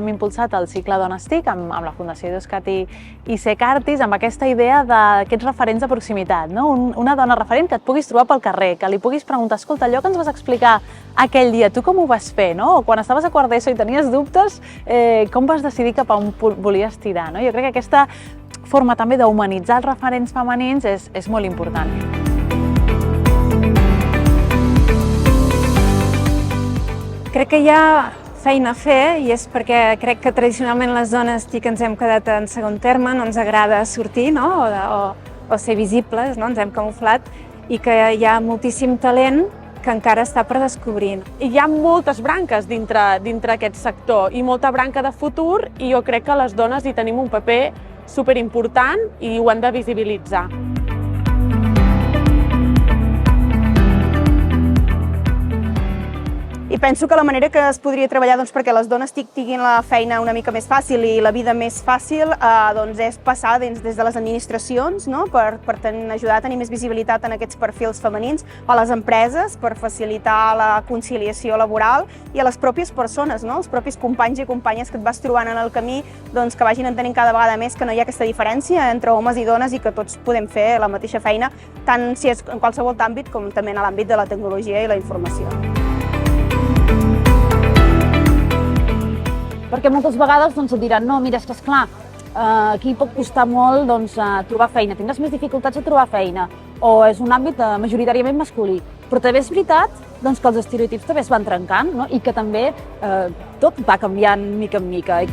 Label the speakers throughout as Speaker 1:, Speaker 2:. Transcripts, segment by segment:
Speaker 1: hem impulsat el cicle Dones TIC amb la Fundació Idescat i Sec Artis, amb aquesta idea d'aquests referents de proximitat, no? Una dona referent que et puguis trobar pel carrer, que li puguis preguntar, escolta, allò que ens vas explicar aquell dia, tu com ho vas fer, no? O quan estaves a quart d'ESO i tenies dubtes, com vas decidir cap a on volies tirar, no? Jo crec que aquesta forma també d'humanitzar els referents femenins és molt important.
Speaker 2: Crec que hi ha feina a fer i és perquè crec que tradicionalment les dones TIC ens hem quedat en segon terme, no ens agrada sortir, no? o ser visibles, no? Ens hem camuflat, i que hi ha moltíssim talent que encara està per descobrir.
Speaker 3: Hi ha moltes branques dintre aquest sector i molta branca de futur, i jo crec que les dones hi tenim un paper superimportant i ho hem de visibilitzar.
Speaker 4: I penso que la manera que es podria treballar perquè les dones TIC tinguin la feina una mica més fàcil i la vida més fàcil és passar des de les administracions, no? per ajudar a tenir més visibilitat en aquests perfils femenins, a les empreses per facilitar la conciliació laboral i a les pròpies persones, no? Els propis companys i companyes que et vas trobant en el camí, que vagin entenent cada vegada més que no hi ha aquesta diferència entre homes i dones i que tots podem fer la mateixa feina, tant si és en qualsevol àmbit com també en l'àmbit de la tecnologia i la informació.
Speaker 1: Perquè moltes vegades et diran, no, mira, és que esclar, aquí pot costar molt trobar feina, tindràs més dificultats a trobar feina, o és un àmbit majoritàriament masculí. Però també és veritat que els estereotips també es van trencant, no? I que també tot va canviant mica en mica.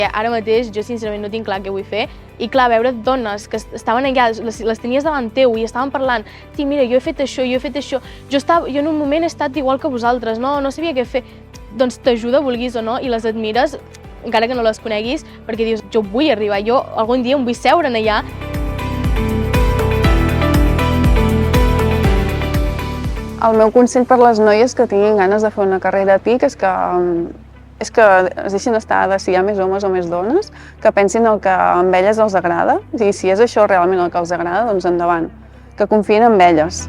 Speaker 5: Ara mateix jo sincerament no tinc clar què vull fer, i clar, veure dones que estaven allà, les tenies davant teu i estaven parlant, sí, mira, jo he fet això, jo he fet això, jo en un moment he estat igual que vosaltres, no sabia què fer, doncs t'ajuda, vulguis o no, i les admires, encara que no les coneguis, perquè dius, jo vull arribar, jo algun dia em vull seure allà.
Speaker 6: El meu consell per les noies que tinguin ganes de fer una carrera TIC és que es deixin estar de si hi ha més homes o més dones, que pensin el que a elles els agrada, i si és això realment el que els agrada, doncs endavant, que confiïn en elles.